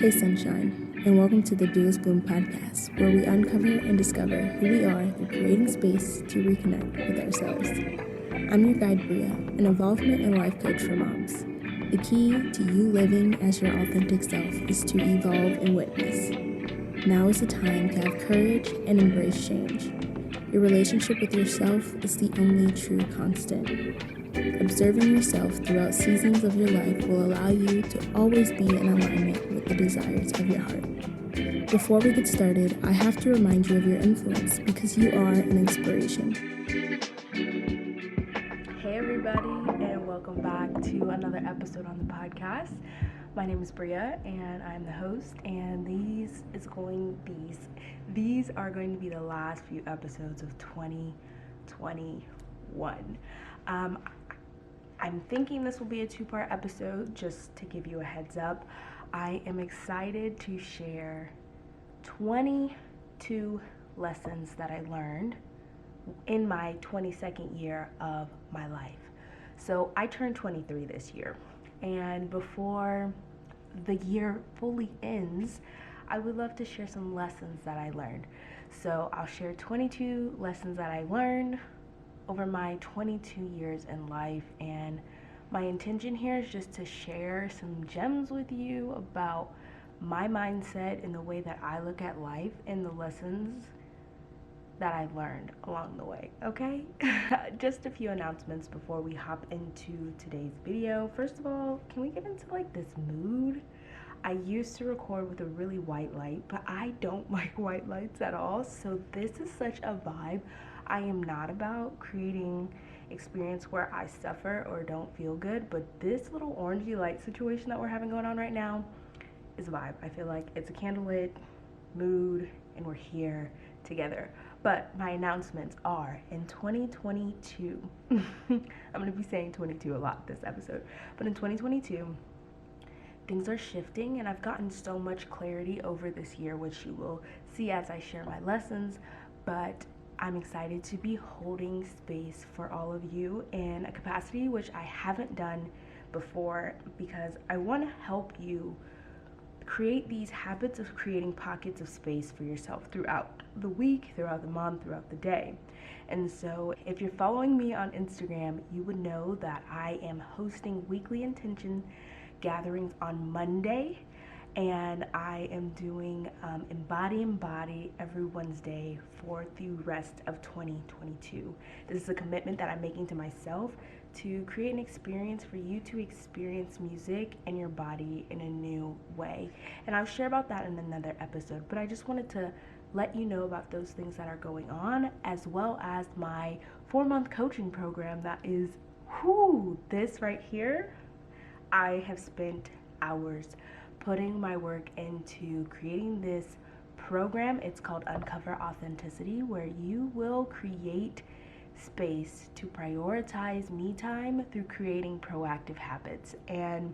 Hey Sunshine, and welcome to the Do As Bloom podcast, where we uncover and discover who we are through creating space to reconnect with ourselves. I'm your guide Bria, an involvement and life coach for moms. The key to you living as your authentic self is to evolve and witness. Now is the time to have courage and embrace change. Your relationship with yourself is the only true constant. Observing yourself throughout seasons of your life will allow you to always be in alignment with the desires of your heart. Before we get started, I have to remind you of your influence because you are an inspiration. Hey everybody, and welcome back to another episode on the podcast. My name is Bria, and I'm the host, and these are going to be the last few episodes of 2021. I'm thinking this will be a 2-part episode, just to give you a heads up. I am excited to share 22 lessons that I learned in my 22nd year of my life. So I turned 23 this year, and before the year fully ends, I would love to share some lessons that I learned. So I'll share 22 lessons that I learned over my 22 years in life, and my intention here is just to share some gems with you about my mindset and the way that I look at life and the lessons that I learned along the way, okay? Just a few announcements before we hop into today's video. First of all, can we get into this mood? I used to record with a really white light, but I don't like white lights at all, so this is such a vibe. I am not about creating experience where I suffer or don't feel good, but this little orangey light situation that we're having going on right now is a vibe. I feel like it's a candlelit mood and we're here together. But my announcements are in 2022, I'm going to be saying 22 a lot this episode, but in 2022, things are shifting, and I've gotten so much clarity over this year, which you will see as I share my lessons, but I'm excited to be holding space for all of you in a capacity which I haven't done before, because I want to help you create these habits of creating pockets of space for yourself throughout the week, throughout the month, throughout the day. And so if you're following me on Instagram, you would know that I am hosting weekly intention gatherings on Monday, and I am doing Embody every Wednesday for the rest of 2022. This is a commitment that I'm making to myself to create an experience for you to experience music and your body in a new way. And I'll share about that in another episode, but I just wanted to let you know about those things that are going on, as well as my 4-month coaching program that is, this right here. I have spent hours putting my work into creating this program. It's called Uncover Authenticity, where you will create space to prioritize me time through creating proactive habits. And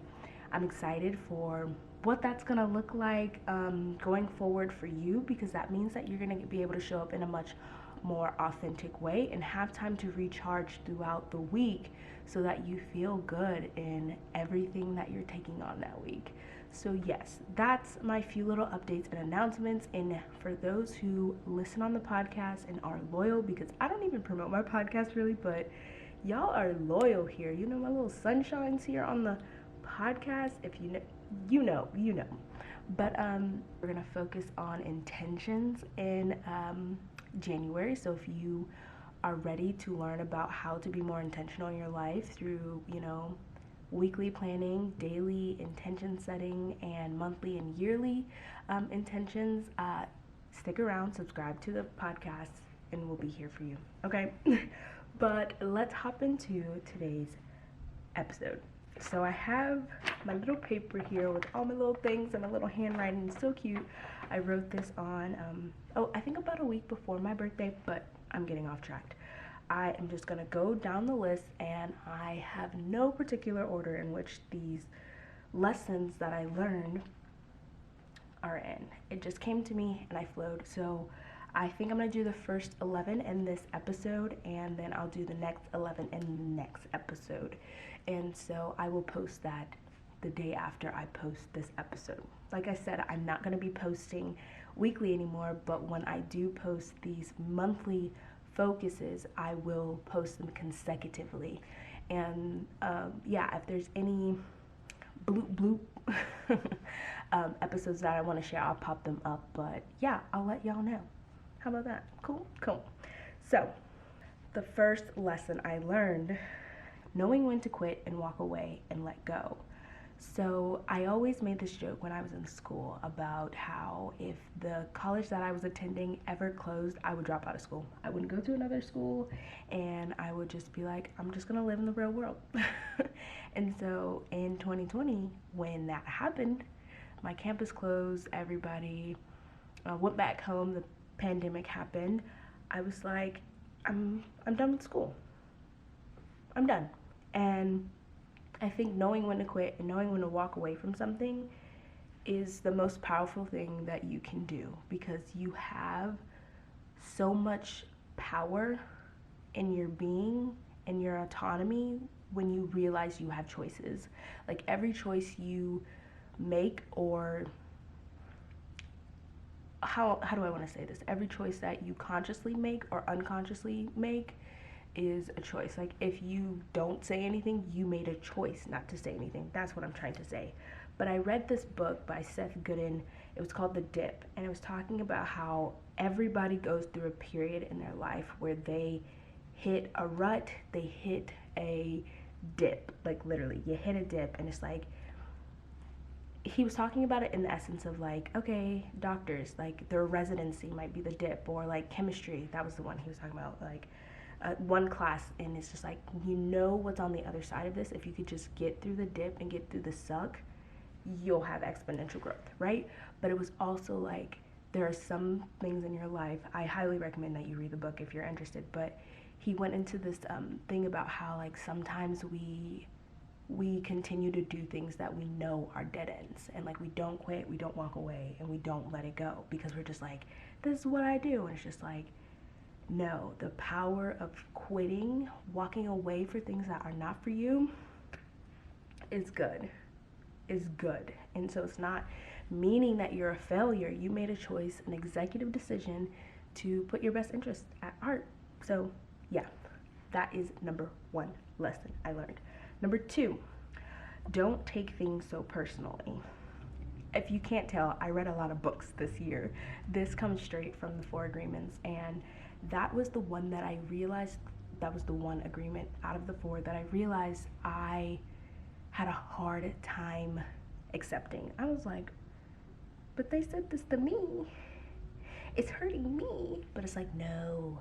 I'm excited for what that's going to look like going forward for you, because that means that you're going to be able to show up in a much more authentic way and have time to recharge throughout the week so that you feel good in everything that you're taking on that week. So yes, that's my few little updates and announcements. And for those who listen on the podcast and are loyal, because I don't even promote my podcast really, but y'all are loyal here. You know, my little sunshines here on the podcast. If you know. But we're gonna focus on intentions in January. So if you are ready to learn about how to be more intentional in your life through, weekly planning, daily intention setting, and monthly and yearly intentions, stick around, subscribe to the podcast, and we'll be here for you, okay? But let's hop into today's episode. So I have my little paper here with all my little things and my little handwriting. It's so cute. I wrote this on, I think about a week before my birthday, but I'm getting off track. I am just going to go down the list, and I have no particular order in which these lessons that I learned are in. It just came to me and I flowed. So I think I'm going to do the first 11 in this episode, and then I'll do the next 11 in the next episode. And so I will post that the day after I post this episode. Like I said, I'm not going to be posting weekly anymore, but when I do post these monthly focuses, I will post them consecutively. And if there's any bloop episodes that I want to share, I'll pop them up. But yeah, I'll let y'all know. How about that? Cool. So the first lesson I learned: knowing when to quit and walk away and let go. So I always made this joke when I was in school about how if the college that I was attending ever closed, I would drop out of school. I wouldn't go to another school, and I would just be like, I'm just gonna live in the real world. And so in 2020, when that happened, my campus closed, everybody went back home, the pandemic happened. I was like, I'm done with school. I'm done. And I think knowing when to quit and knowing when to walk away from something is the most powerful thing that you can do, because you have so much power in your being and your autonomy when you realize you have choices. Like every choice you make, or how do I want to say this? Every choice that you consciously make or unconsciously make is a choice. Like if you don't say anything, you made a choice not to say anything. That's what I'm trying to say. But I read this book by Seth Godin. It was called The Dip, and it was talking about how everybody goes through a period in their life where they hit a rut, they hit a dip. Like literally, you hit a dip, and it's like, he was talking about it in the essence of like, okay, doctors, like their residency might be the dip, or like chemistry, that was the one he was talking about, like one class, and it's just like, you know what's on the other side of this. If you could just get through the dip and get through the suck, you'll have exponential growth, right? But it was also like, there are some things in your life, I highly recommend that you read the book if you're interested, but he went into this thing about how like sometimes we continue to do things that we know are dead ends, and like we don't quit, we don't walk away, and we don't let it go because we're just like, this is what I do. And it's just like, no, the power of quitting, walking away for things that are not for you is good. And so it's not meaning that you're a failure. You made a choice, an executive decision to put your best interests at heart. So yeah, that is number one lesson I learned. Number two, don't take things so personally. If you can't tell, I read a lot of books this year. This comes straight from the 4 Agreements, and that was the one that I realized, that was the one agreement out of the 4 that I realized I had a hard time accepting. I was like, but they said this to me. It's hurting me. But it's like, no.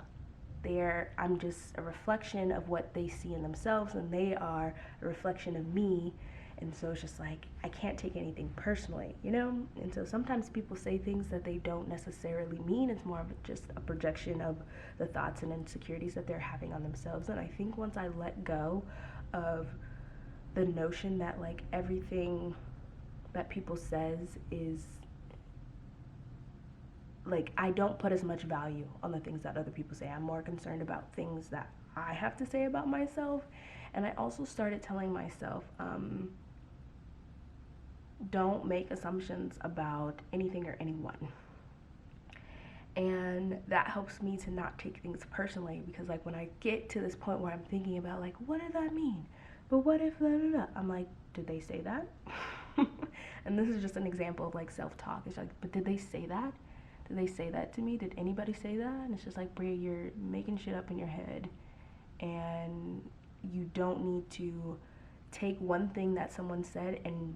I'm just a reflection of what they see in themselves, and they are a reflection of me. And so it's just like, I can't take anything personally, you know? And so sometimes people say things that they don't necessarily mean. It's more of just a projection of the thoughts and insecurities that they're having on themselves. And I think once I let go of the notion that like everything that people says is like, I don't put as much value on the things that other people say. I'm more concerned about things that I have to say about myself. And I also started telling myself, don't make assumptions about anything or anyone. And that helps me to not take things personally, because like when I get to this point where I'm thinking about like, what did that mean? But what if blah, blah, blah? I'm like, did they say that? And this is just an example of like self-talk. It's like, but did they say that? Did they say that to me? Did anybody say that? And it's just like, Bria, you're making shit up in your head, and you don't need to take one thing that someone said and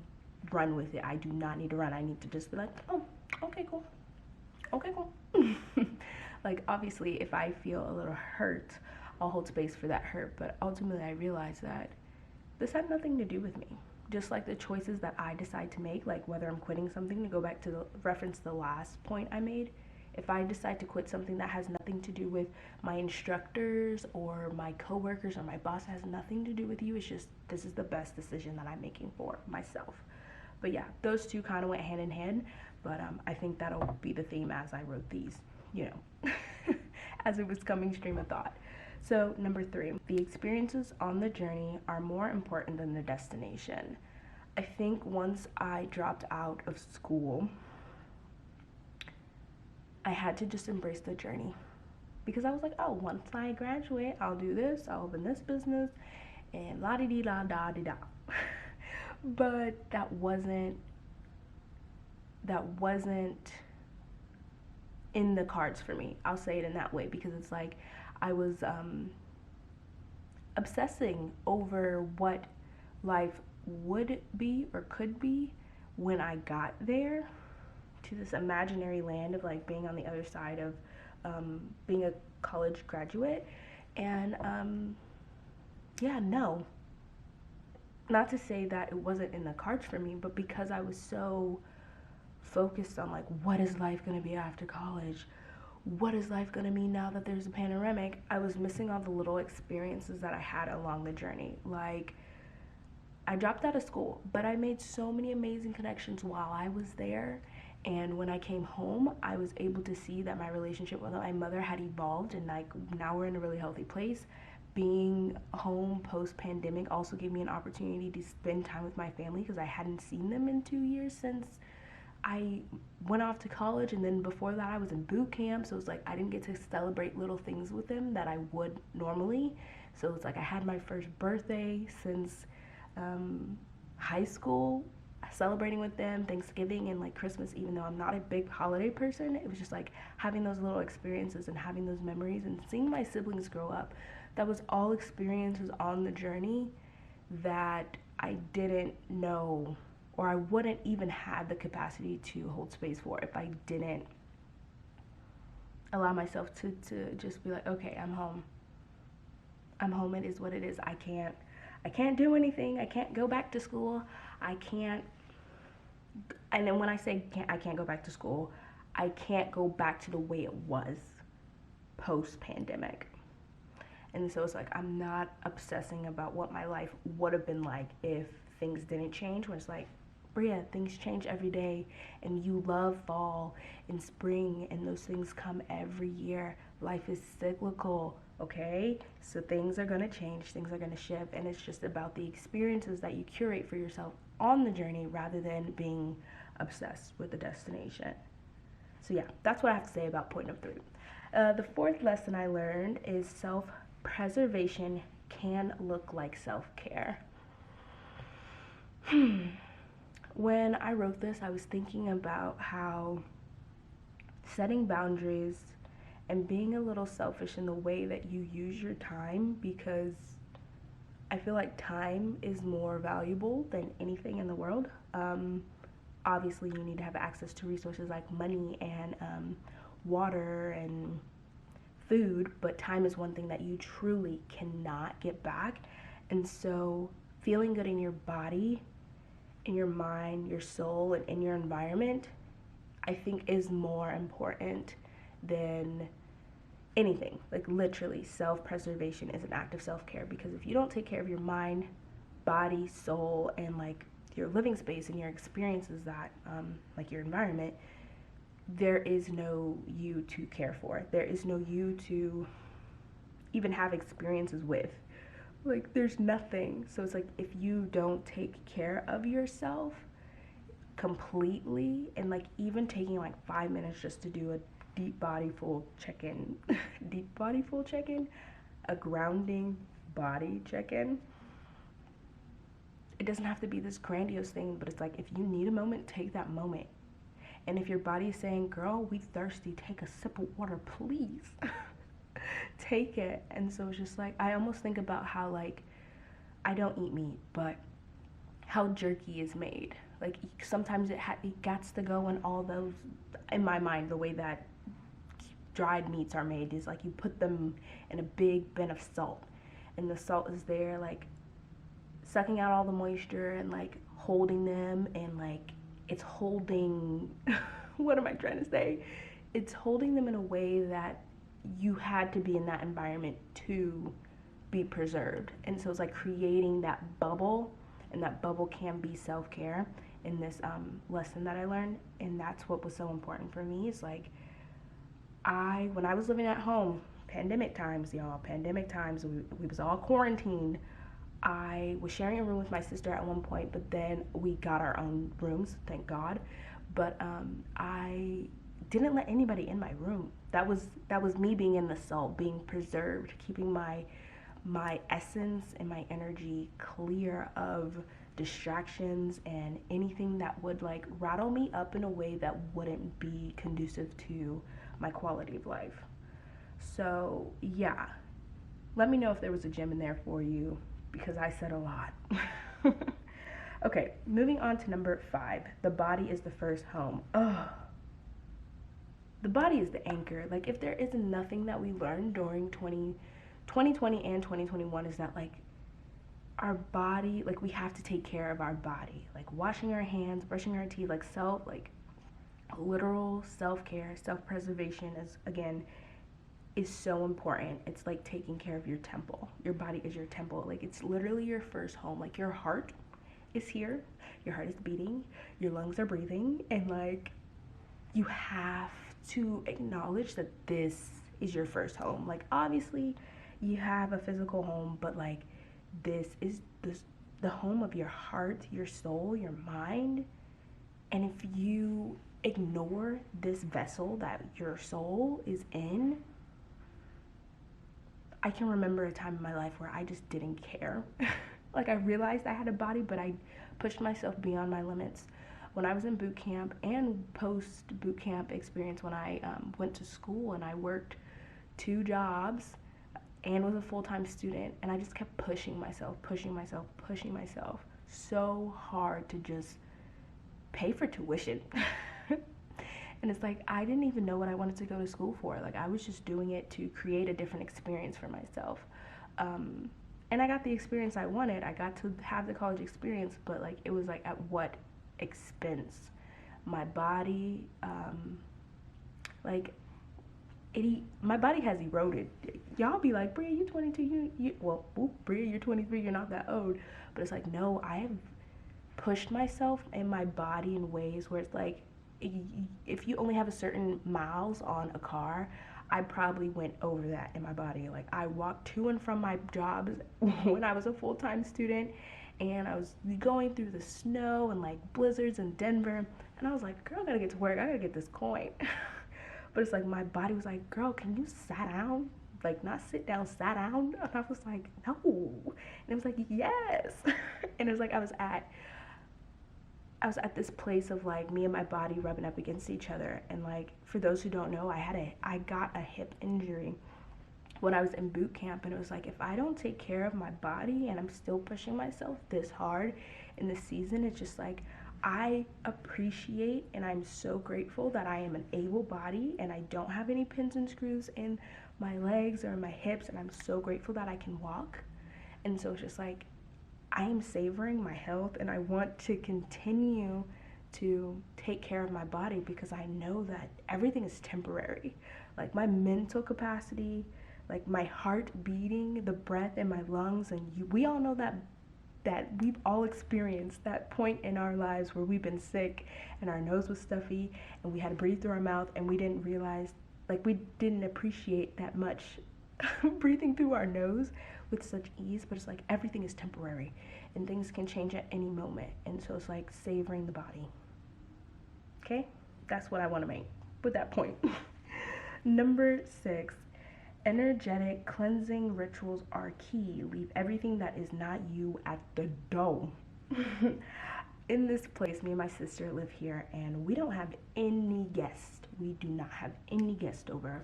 run with it. I do not need to run. I need to just be like, oh, okay, cool. Okay, cool. Like, obviously, if I feel a little hurt, I'll hold space for that hurt. But ultimately, I realize that this had nothing to do with me. Just like the choices that I decide to make, like whether I'm quitting something, to go back to reference the last point I made, if I decide to quit something that has nothing to do with my instructors or my coworkers or my boss, has nothing to do with you, it's just, this is the best decision that I'm making for myself. But yeah, those two kind of went hand in hand, but I think that'll be the theme as I wrote these, you know, as it was coming stream of thought. So number 3, the experiences on the journey are more important than the destination. I think once I dropped out of school, I had to just embrace the journey, because I was like, oh, once I graduate, I'll do this, I'll open this business, and la di di da da di da. But that wasn't in the cards for me. I'll say it in that way, because it's like I was obsessing over what life would be or could be when I got there, to this imaginary land of like being on the other side of being a college graduate. And yeah, no, not to say that it wasn't in the cards for me, but because I was so focused on like, what is life going to be after college? What is life going to mean now that there's a pandemic? I was missing all the little experiences that I had along the journey. Like, I dropped out of school, but I made so many amazing connections while I was there. And when I came home, I was able to see that my relationship with my mother had evolved, and like now we're in a really healthy place. Being home post-pandemic also gave me an opportunity to spend time with my family, because I hadn't seen them in 2 years since I went off to college, and then before that I was in boot camp, so it's like I didn't get to celebrate little things with them that I would normally. So it's like I had my first birthday since high school, celebrating with them, Thanksgiving and like Christmas. Even though I'm not a big holiday person, it was just like having those little experiences and having those memories and seeing my siblings grow up. That was all experiences on the journey that I didn't know, or I wouldn't even have the capacity to hold space for if I didn't allow myself to just be like, okay, I'm home. I'm home. It is what it is. I can't do anything. I can't go back to school. I can't. And then when I say I can't go back to school, I can't go back to the way it was post-pandemic. And so it's like I'm not obsessing about what my life would have been like if things didn't change. When it's like, Bria, things change every day, and you love fall and spring, and those things come every year. Life is cyclical, okay? So things are gonna change, things are gonna shift, and it's just about the experiences that you curate for yourself on the journey rather than being obsessed with the destination. So yeah, that's what I have to say about point number 3. The fourth lesson I learned is self-preservation can look like self-care. When I wrote this, I was thinking about how setting boundaries and being a little selfish in the way that you use your time, because I feel like time is more valuable than anything in the world. Obviously, you need to have access to resources like money and water and food, but time is one thing that you truly cannot get back. And so feeling good in your body, in your mind, your soul, and in your environment, I think is more important than anything. Like literally, self-preservation is an act of self-care, because if you don't take care of your mind, body, soul, and like your living space and your experiences that like your environment, there is no you to care for. There is no you to even have experiences with. Like there's nothing. So it's like if you don't take care of yourself completely, and like even taking like 5 minutes just to do a deep body full check-in, a grounding body check-in. It doesn't have to be this grandiose thing, but it's like if you need a moment, take that moment. And if your body is saying, girl, we thirsty, take a sip of water, please. Take it. And so it's just like, I almost think about how like, I don't eat meat, but how jerky is made. Like sometimes it gets to go in all those, in my mind, the way that dried meats are made is like you put them in a big bin of salt, and the salt is there like sucking out all the moisture and like holding them, and like it's holding, what am I trying to say? It's holding them in a way that you had to be in that environment to be preserved. And so it's like creating that bubble, and that bubble can be self-care in this lesson that I learned. And that's what was so important for me. It's like when I was living at home, pandemic times, y'all, we was all quarantined. I was sharing a room with my sister at one point, but then we got our own rooms, thank God. But I didn't let anybody in my room. That was me being in the soul, being preserved, keeping my essence and my energy clear of distractions and anything that would like rattle me up in a way that wouldn't be conducive to my quality of life. So, yeah, let me know if there was a gem in there for you because I said a lot. Okay, moving on to number 5. The body is the first home. Ugh. The body is the anchor. Like, if there is nothing that we learned during 2020 and 2021 is that, like, our body, like, we have to take care of our body. Like, washing our hands, brushing our teeth, like, literal self-care, self-preservation is, again, is so important. It's like taking care of your temple. Your body is your temple. Like, it's literally your first home. Like, your heart is here, your heart is beating, your lungs are breathing, and like you have to acknowledge that this is your first home. Like, obviously you have a physical home, but like this is the home of your heart, your soul, your mind. And if you ignore this vessel that your soul is in, I can remember a time in my life where I just didn't care. Like, I realized I had a body, but I pushed myself beyond my limits. When I was in boot camp and post boot camp experience, when I went to school and I worked 2 jobs and was a full-time student, and I just kept pushing myself so hard to just pay for tuition. And it's like, I didn't even know what I wanted to go to school for. Like, I was just doing it to create a different experience for myself. And I got the experience I wanted. I got to have the college experience, but like, it was like, at what expense? My body, like, my body has eroded. Y'all be like, Bria, you 22, Bria, you're 23, you're not that old. But it's like, no, I have pushed myself and my body in ways where it's like, if you only have a certain miles on a car, I probably went over that in my body. Like, I walked to and from my jobs when I was a full-time student, and I was going through the snow and like blizzards in Denver, and I was like, girl, I gotta get to work, I gotta get this coin. But it's like, my body was like, girl, can you sit down? Like, not sit down, sat down. And I was like, no. And it was like, yes. And it was like, I was at this place of like me and my body rubbing up against each other. And like, for those who don't know, I got a hip injury when I was in boot camp, and it was like, if I don't take care of my body and I'm still pushing myself this hard in the season, it's just like, I appreciate and I'm so grateful that I am an able body and I don't have any pins and screws in my legs or my hips, and I'm so grateful that I can walk. And so it's just like, I am savoring my health, and I want to continue to take care of my body because I know that everything is temporary. Like, my mental capacity, like my heart beating, the breath in my lungs, and we all know that we've all experienced that point in our lives where we've been sick and our nose was stuffy and we had to breathe through our mouth, and we didn't realize, like, we didn't appreciate that much breathing through our nose with such ease. But it's like, everything is temporary and things can change at any moment, and so it's like savoring the body. Okay, that's what I want to make with that point. Number 6, energetic cleansing rituals are key. Leave everything that is not you at the door. In this place, me and my sister live here, and we don't have any guests. We do not have any guests over.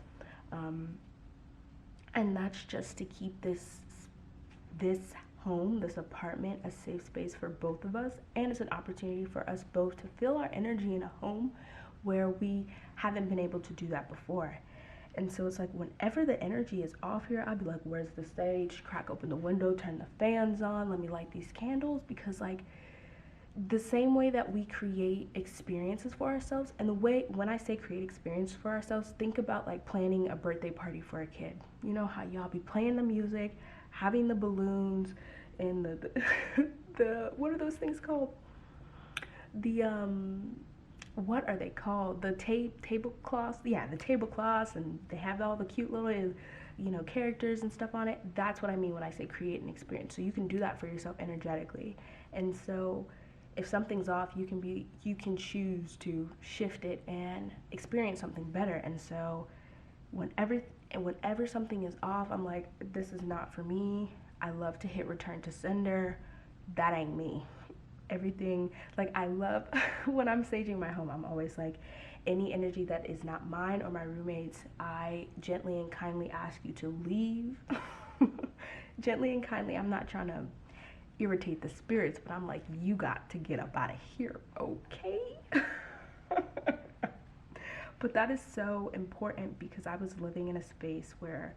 And that's just to keep this home, this apartment, a safe space for both of us, and it's an opportunity for us both to feel our energy in a home where we haven't been able to do that before. And so it's like, whenever the energy is off here, I'd be like, where's the stage? Crack open the window, turn the fans on, let me light these candles, because like, the same way that we create experiences for ourselves, and the way, when I say create experiences for ourselves, think about like planning a birthday party for a kid. You know how y'all be playing the music, having the balloons, and the what are those things called? The what are they called? The tablecloths? Yeah, the tablecloths, and they have all the cute little characters and stuff on it. That's what I mean when I say create an experience. So you can do that for yourself energetically. And so if something's off, you can choose to shift it and experience something better. And so whenever something is off, I'm like, this is not for me. I love to hit return to sender. That ain't me. Everything, like, I love when I'm saging my home, I'm always like, any energy that is not mine or my roommates, I gently and kindly ask you to leave. Gently and kindly. I'm not trying to irritate the spirits, but I'm like, you got to get up out of here, okay? But that is so important, because I was living in a space where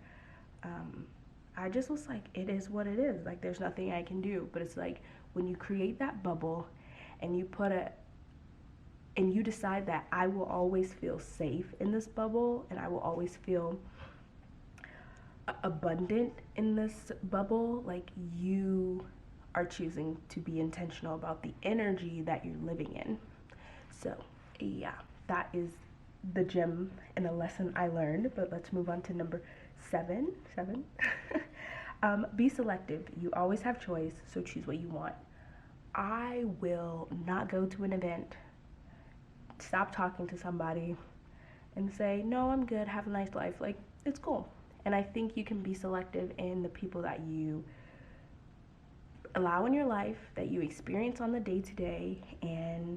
I just was like, it is what it is. Like, there's nothing I can do. But it's like, when you create that bubble and you decide that I will always feel safe in this bubble, and I will always feel abundant in this bubble, like, you are choosing to be intentional about the energy that you're living in. So yeah, that is the gem and the lesson I learned. But let's move on to number seven. Be selective. You always have choice, so choose what you want. I will not go to an event, stop talking to somebody, and say, no, I'm good, have a nice life. Like, it's cool. And I think you can be selective in the people that you allow in your life, that you experience on the day-to-day, and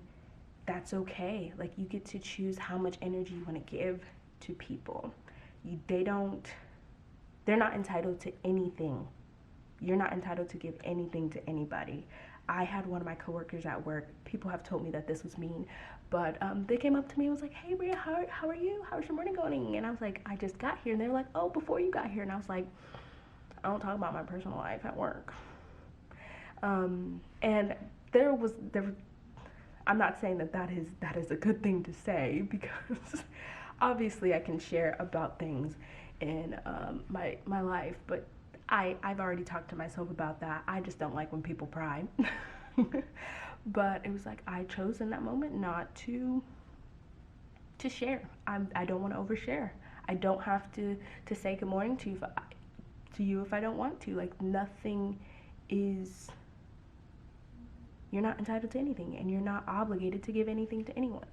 that's okay. Like, you get to choose how much energy you want to give to people. They're not entitled to anything. You're not entitled to give anything to anybody. I had one of my coworkers at work, people have told me that this was mean, but they came up to me and was like, hey, Rhea, how are you? How's your morning going? And I was like, I just got here. And they were like, oh, before you got here. And I was like, I don't talk about my personal life at work. And I'm not saying that is a good thing to say, because obviously I can share about things in my life, but I've already talked to myself about that. I just don't like when people pry. But it was like, I chose in that moment not to share. I don't want to overshare. I don't have to say good morning to you if I don't want to. Like, you're not entitled to anything, and you're not obligated to give anything to anyone.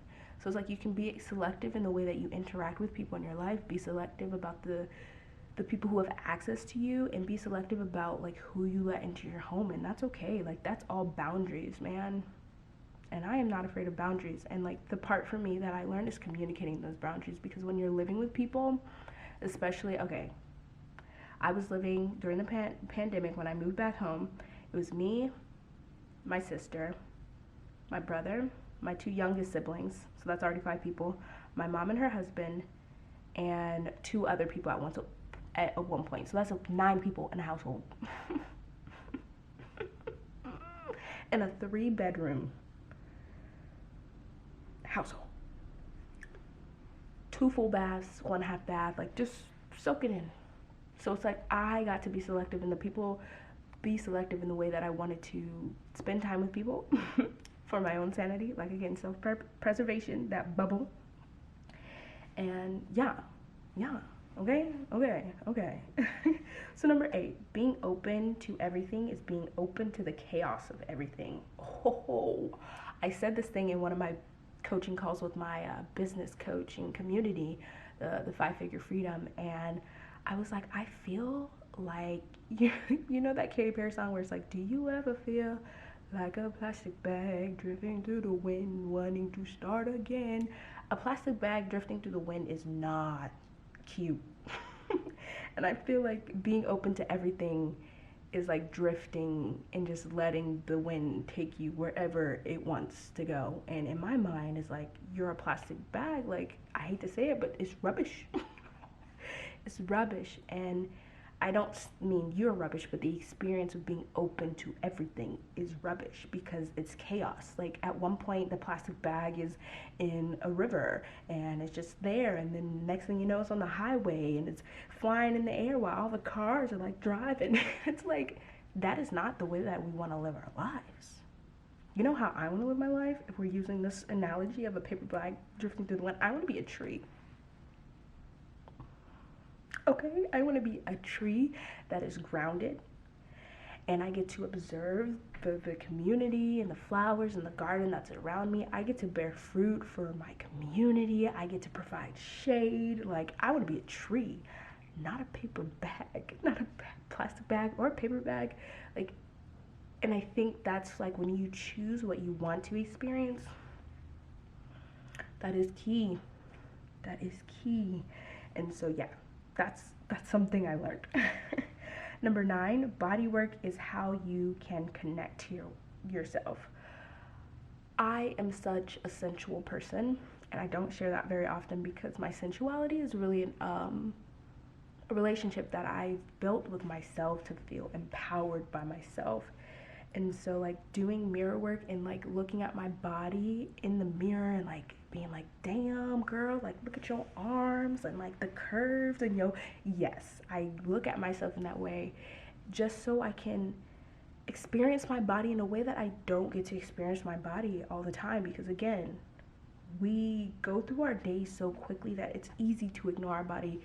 So it's like, you can be selective in the way that you interact with people in your life, be selective about the people who have access to you, and be selective about, like, who you let into your home. And that's okay. Like, that's all boundaries, man. And I am not afraid of boundaries. And, like, the part for me that I learned is communicating those boundaries, because when you're living with people, especially, okay, I was living during the pandemic. When I moved back home, it was me, my sister, my brother, my two youngest siblings, so that's already 5 people, my mom and her husband, and 2 other people at one point. So that's 9 people in a household. In a 3-bedroom household. 2 full baths, 1 half bath, like, just soak it in. So it's like, I got to be selective in the way that I wanted to spend time with people for my own sanity, like, again, self-preservation, that bubble. And yeah, okay. So number 8, being open to everything is being open to the chaos of everything. Oh, I said this thing in one of my coaching calls with my business coaching community, the 5-Figure Freedom, and I was like, I feel like, you know that Katy Perry song where it's like, do you ever feel like a plastic bag drifting through the wind, wanting to start again? A plastic bag drifting through the wind is not cute. And I feel like being open to everything is like drifting and just letting the wind take you wherever it wants to go. And in my mind, it's like, you're a plastic bag. Like, I hate to say it, but it's rubbish. It's rubbish. And I don't mean you're rubbish, but the experience of being open to everything is rubbish, because it's chaos. Like, at one point, the plastic bag is in a river and it's just there, and then next thing you know, it's on the highway and it's flying in the air while all the cars are like driving. It's like, that is not the way that we want to live our lives. You know how I want to live my life? If we're using this analogy of a paper bag drifting through the wind, I want to be a tree. Okay, I want to be a tree that is grounded, and I get to observe the community and the flowers and the garden that's around me. I get to bear fruit for my community. I get to provide shade. Like, I want to be a tree, not a paper bag, not a plastic bag or a paper bag. Like, and I think that's like when you choose what you want to experience, that is key. That is key. And so yeah, that's something I learned. Number 9, body work is how you can connect to yourself. I am such a sensual person, and I don't share that very often because my sensuality is really a relationship that I've built with myself to feel empowered by myself. And so like doing mirror work and like looking at my body in the mirror and like being like, damn girl, like look at your arms and like the curves and yes, I look at myself in that way just so I can experience my body in a way that I don't get to experience my body all the time, because again, we go through our days so quickly that it's easy to ignore our body,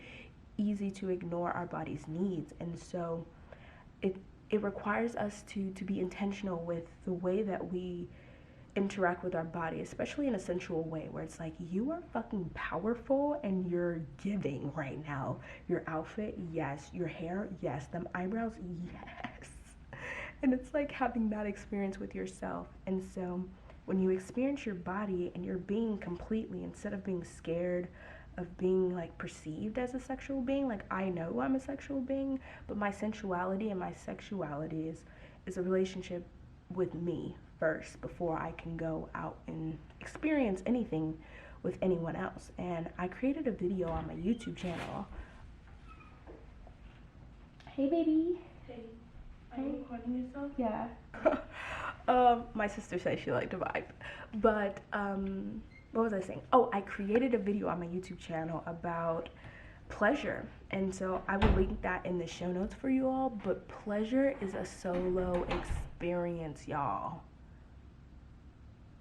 easy to ignore our body's needs. And so it requires us to be intentional with the way that we interact with our body, especially in a sensual way where it's like, you are fucking powerful and you're giving right now. Your outfit, yes. Your hair, yes. Them eyebrows, yes. And it's like having that experience with yourself. And so when you experience your body and you're being completely, instead of being scared of being like perceived as a sexual being, like I know I'm a sexual being, but my sensuality and my sexuality is a relationship with me first before I can go out and experience anything with anyone else. And I created a video on my YouTube channel. Hey baby. Hey. Are you recording yourself? Yeah. My sister said she liked to vibe. But what was I saying? Oh, I created a video on my YouTube channel about pleasure. And so I will link that in the show notes for you all. But pleasure is a solo experience, y'all.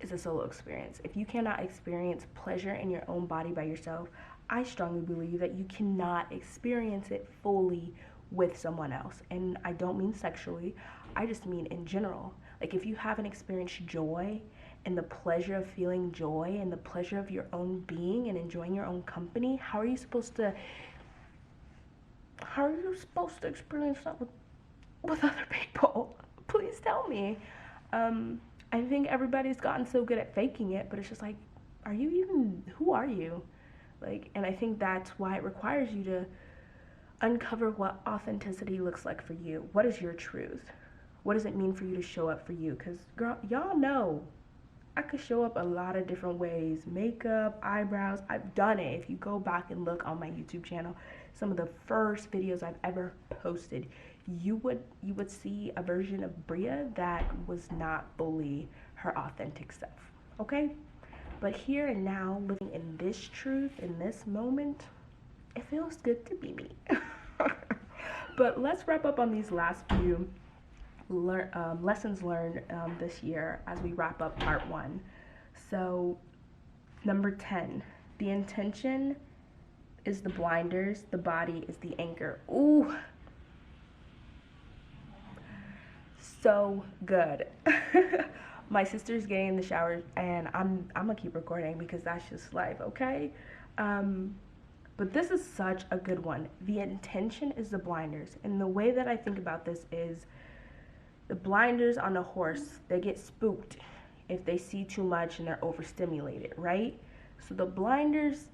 It's a solo experience. If you cannot experience pleasure in your own body by yourself, I strongly believe that you cannot experience it fully with someone else. And I don't mean sexually, I just mean in general. Like if you haven't experienced joy and the pleasure of feeling joy and the pleasure of your own being and enjoying your own company, how are you supposed to experience that with other people? Please tell me. I think everybody's gotten so good at faking it, but it's just like, who are you? Like, and I think that's why it requires you to uncover what authenticity looks like for you. What is your truth? What does it mean for you to show up for you? Because girl, y'all know I could show up a lot of different ways. Makeup, eyebrows, I've done it. If you go back and look on my YouTube channel, some of the first videos I've ever posted, you would see a version of Bria that was not fully her authentic self, okay? But here and now, living in this truth, in this moment, it feels good to be me. But let's wrap up on these last few lessons learned this year as we wrap up part 1. So number 10, the intention is the blinders, the body is the anchor. Ooh, so good. My sister's getting in the shower and I'm gonna keep recording because that's just life, okay? But this is such a good one. The intention is the blinders. And the way that I think about this is the blinders on a horse, they get spooked if they see too much and they're overstimulated, right? So the blinders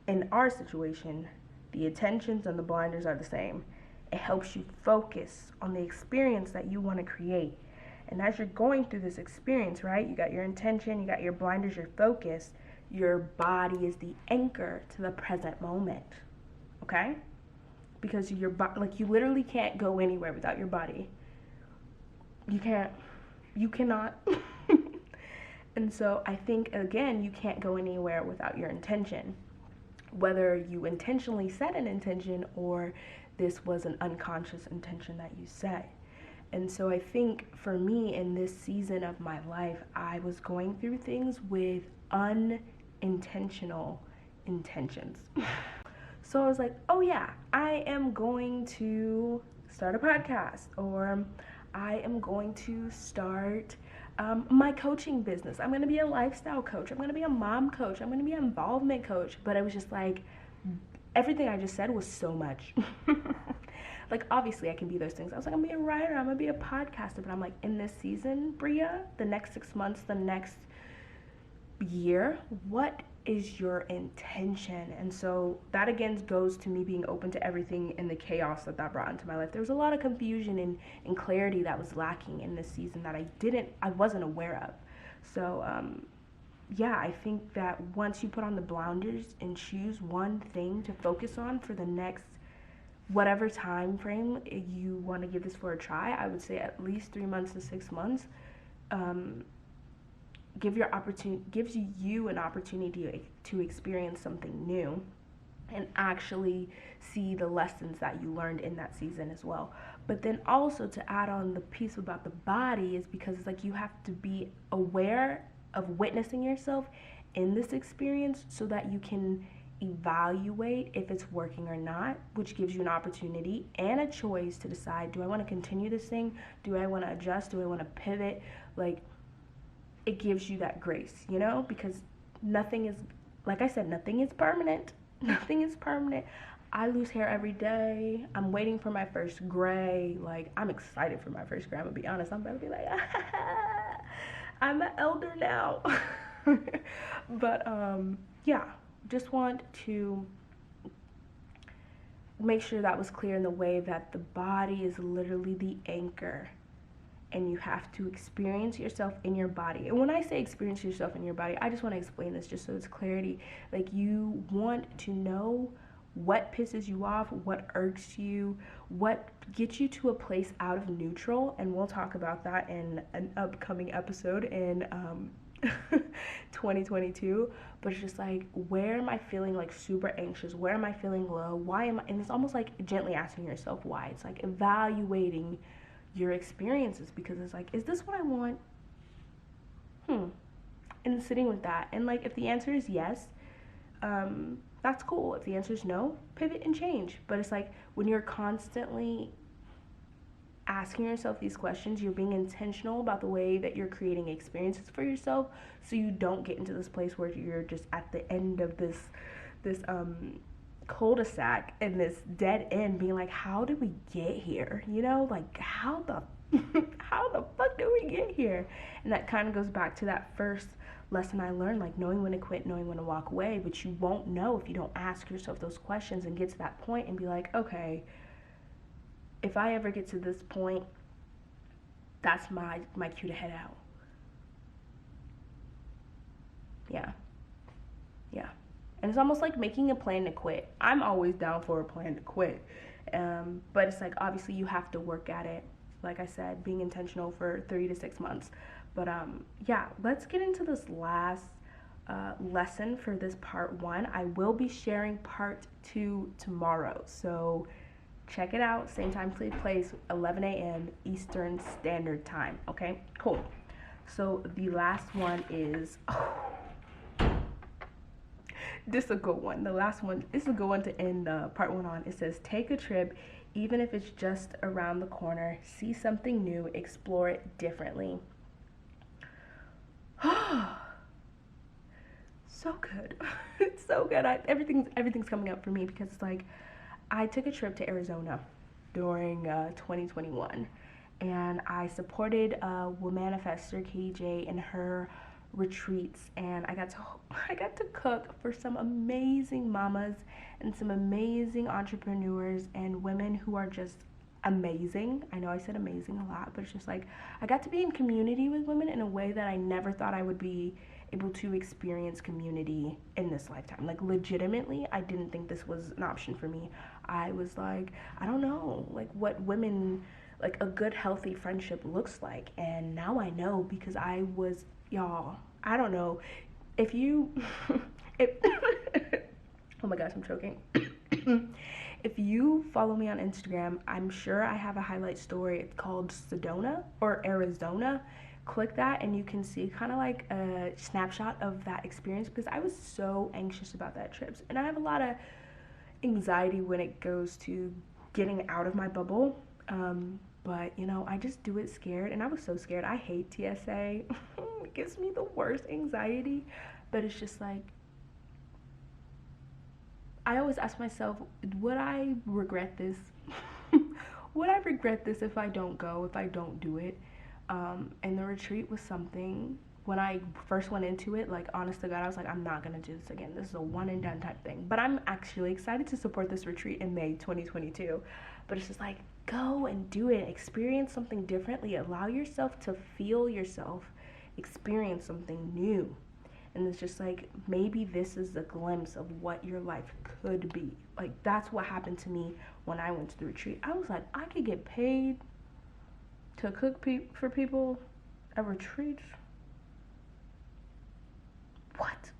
in our situation, the intentions and the blinders are the same. It helps you focus on the experience that you want to create. And as you're going through this experience, right, you got your intention, you got your blinders, your focus, your body is the anchor to the present moment, okay? Because your body, like you literally can't go anywhere without your body. You cannot. And so I think, again, you can't go anywhere without your intention. Whether you intentionally set an intention or this was an unconscious intention that you set. And so I think for me in this season of my life, I was going through things with unintentional intentions. So I was like, oh yeah, I am going to start a podcast, or I am going to start my coaching business. I'm going to be a lifestyle coach. I'm going to be a mom coach. I'm going to be an involvement coach. But it was just like, everything I just said was so much. Like, obviously, I can be those things. I was like, I'm going to be a writer. I'm going to be a podcaster. But I'm like, in this season, Bria, the next 6 months, the next year, what is your intention? And so that again goes to me being open to everything and the chaos that brought into my life. There was a lot of confusion and clarity that was lacking in this season that I wasn't aware of. So yeah, I think that once you put on the blinders and choose one thing to focus on for the next whatever time frame you want to give this for a try, I would say at least 3 months to 6 months, gives you an opportunity to experience something new and actually see the lessons that you learned in that season as well. But then also to add on the piece about the body is because it's like you have to be aware of witnessing yourself in this experience so that you can evaluate if it's working or not, which gives you an opportunity and a choice to decide, do I want to continue this thing? Do I want to adjust? Do I want to pivot? Like, it gives you that grace, you know, because nothing is, like I said, nothing is permanent. Nothing is permanent. I lose hair every day. I'm waiting for my first gray. Like, I'm excited for my first gray. I'm gonna be honest. I'm about to be like, I'm an elder now. But yeah, just want to make sure that was clear in the way that the body is literally the anchor. And you have to experience yourself in your body. And when I say experience yourself in your body, I just want to explain this just so it's clarity. Like, you want to know what pisses you off, what irks you, what gets you to a place out of neutral. And we'll talk about that in an upcoming episode in 2022. But it's just like, where am I feeling like super anxious? Where am I feeling low? Why am I? And it's almost like gently asking yourself why. It's like evaluating your experiences, because it's like, is this what I want? And sitting with that, and like, if the answer is yes, that's cool. If the answer is no, pivot and change. But it's like, when you're constantly asking yourself these questions, you're being intentional about the way that you're creating experiences for yourself, so you don't get into this place where you're just at the end of this cul-de-sac and this dead end, being like, how did we get here? You know, like, how the fuck did we get here? And that kind of goes back to that first lesson I learned, like knowing when to quit, knowing when to walk away. But you won't know if you don't ask yourself those questions and get to that point and be like, okay, if I ever get to this point, that's my cue to head out. Yeah. And it's almost like making a plan to quit. I'm always down for a plan to quit. But it's like, obviously you have to work at it. Like I said, being intentional for 3 to 6 months. But yeah, let's get into this last lesson for this part 1. I will be sharing part 2 tomorrow. So check it out. Same time, same place, 11 a.m. Eastern Standard Time. Okay, cool. So the last one is... this is a good one. The last one, this is a good one to end part 1 on. It says, take a trip, even if it's just around the corner. See something new, explore it differently. So good. It's so good. Everything's coming up for me, because it's like, I took a trip to Arizona during 2021, and I supported Womanifestor KJ in her retreats, and I got to cook for some amazing mamas and some amazing entrepreneurs and women who are just amazing. I know I said amazing a lot, but it's just like, I got to be in community with women in a way that I never thought I would be able to experience community in this lifetime. Like, legitimately, I didn't think this was an option for me. I was like, I don't know, like, what women, like, a good healthy friendship looks like. And now I know, because I was, y'all, I don't know if you oh my gosh, I'm choking. If you follow me on Instagram, I'm sure I have a highlight story. It's called Sedona or Arizona. Click that and you can see kind of like a snapshot of that experience, because I was so anxious about that trip. And I have a lot of anxiety when it goes to getting out of my bubble. But you know, I just do it scared, and I was so scared. I hate TSA. It gives me the worst anxiety, but it's just like I always ask myself, would I regret this? Would I regret this if I don't go, if I don't do it? And the retreat was something, when I first went into it, like, honest to God, I was like, I'm not going to do this again. This is a one and done type thing. But I'm actually excited to support this retreat in May 2022. But it's just like, go and do it. Experience something differently. Allow yourself to feel yourself. Experience something new. And it's just like, maybe this is a glimpse of what your life could be. Like, that's what happened to me when I went to the retreat. I was like, I could get paid to cook for people at retreats. What?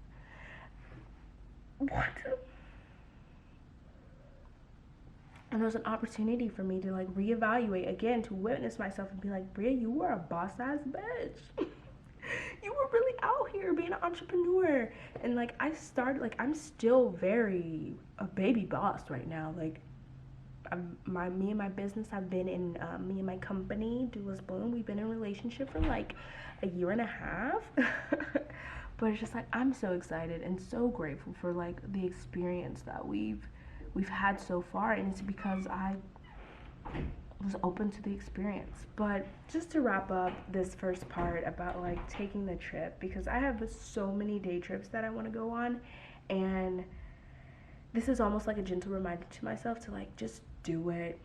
And there was an opportunity for me to like reevaluate again, to witness myself and be like, Bria, you were a boss ass bitch. You were really out here being an entrepreneur. And like I started, like I'm still very a baby boss right now. Like me and my business have been in me and my company Duelist Bloom, we've been in a relationship for like a year and a half. But it's just like I'm so excited and so grateful for like the experience that we've had so far, and it's because I was open to the experience. But just to wrap up this first part about like taking the trip, because I have so many day trips that I want to go on, and this is almost like a gentle reminder to myself to like just do it,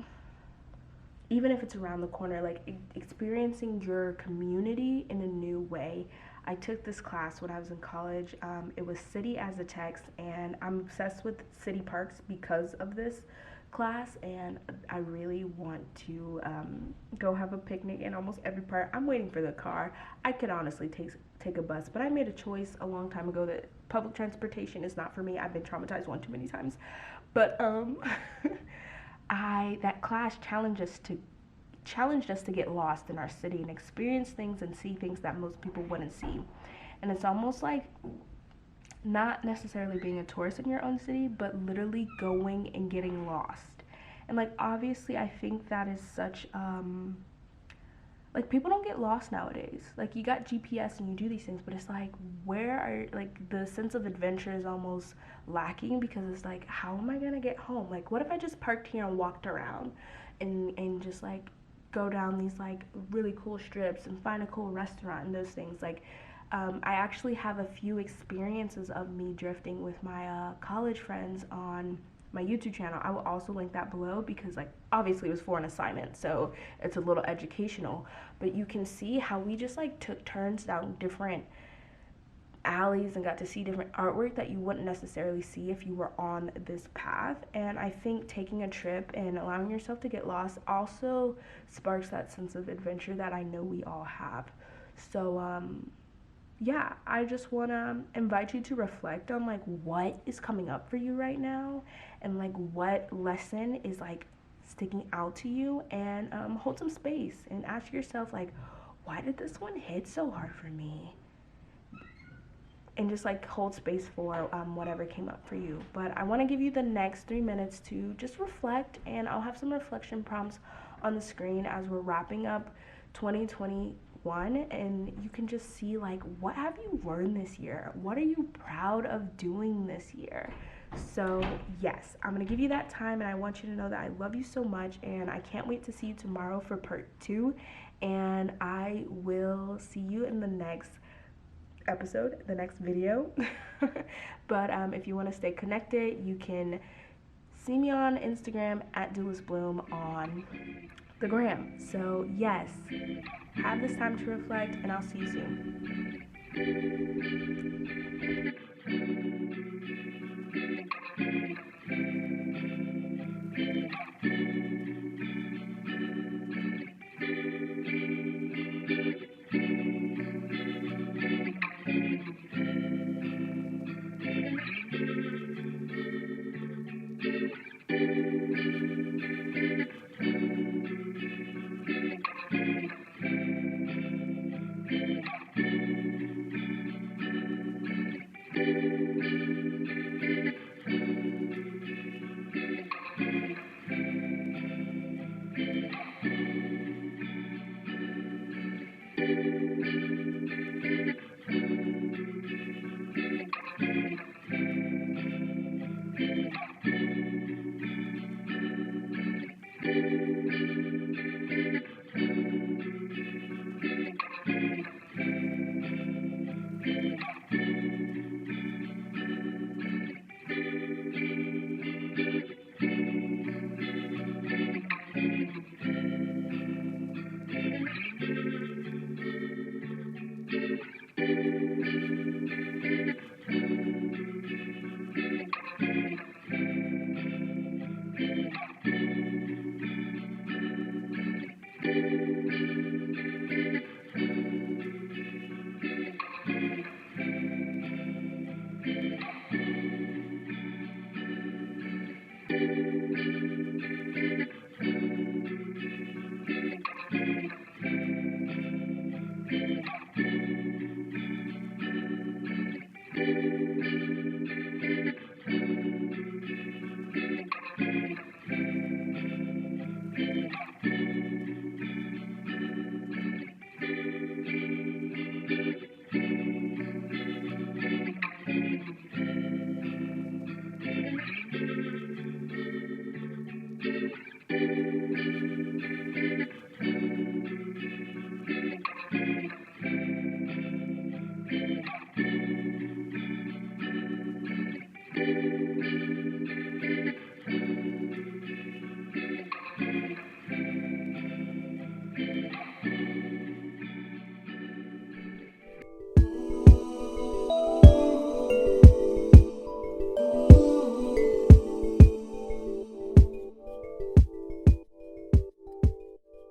even if it's around the corner, like experiencing your community in a new way. I took this class when I was in college. It was City as a Text, and I'm obsessed with city parks because of this class, and I really want to go have a picnic in almost every park. I'm waiting for the car. I could honestly take a bus, but I made a choice a long time ago that public transportation is not for me. I've been traumatized one too many times. But that class challenged us to get lost in our city and experience things and see things that most people wouldn't see. And it's almost like not necessarily being a tourist in your own city, but literally going and getting lost. And like obviously I think that is such like people don't get lost nowadays. Like you got GPS and you do these things, but it's like where are like the sense of adventure is almost lacking, because it's like how am I gonna get home? Like what if I just parked here and walked around and just like go down these like really cool strips and find a cool restaurant and those things. Like I actually have a few experiences of me drifting with my college friends on my YouTube channel. I will also link that below, because like obviously it was for an assignment, so it's a little educational, but you can see how we just like took turns down different alleys and got to see different artwork that you wouldn't necessarily see if you were on this path. And I think taking a trip and allowing yourself to get lost also sparks that sense of adventure that I know we all have. So yeah, I just want to invite you to reflect on like what is coming up for you right now, and like what lesson is like sticking out to you, and hold some space and ask yourself like, why did this one hit so hard for me? And just like hold space for whatever came up for you. But I want to give you the next 3 minutes to just reflect, and I'll have some reflection prompts on the screen as we're wrapping up 2021, and you can just see like what have you learned this year? What are you proud of doing this year? So yes, I'm gonna give you that time, and I want you to know that I love you so much, and I can't wait to see you tomorrow for part 2, and I will see you in the next episode, the next video. But if you want to stay connected, you can see me on Instagram at Duelist Bloom on the gram. So yes, have this time to reflect, and I'll see you soon.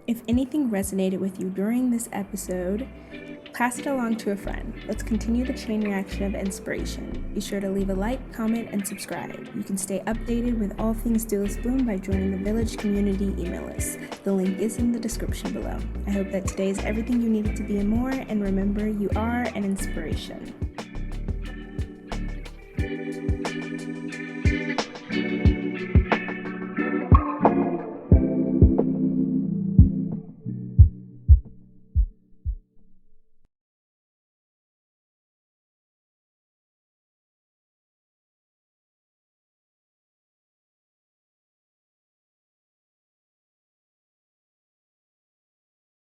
If anything resonated with you during this episode, pass it along to a friend. Let's continue the chain reaction of inspiration. Be sure to leave a like, comment, and subscribe. You can stay updated with all things Duelist Bloom by joining the Village community email list. The link is in the description below. I hope that today is everything you needed to be and more, and remember, you are an inspiration.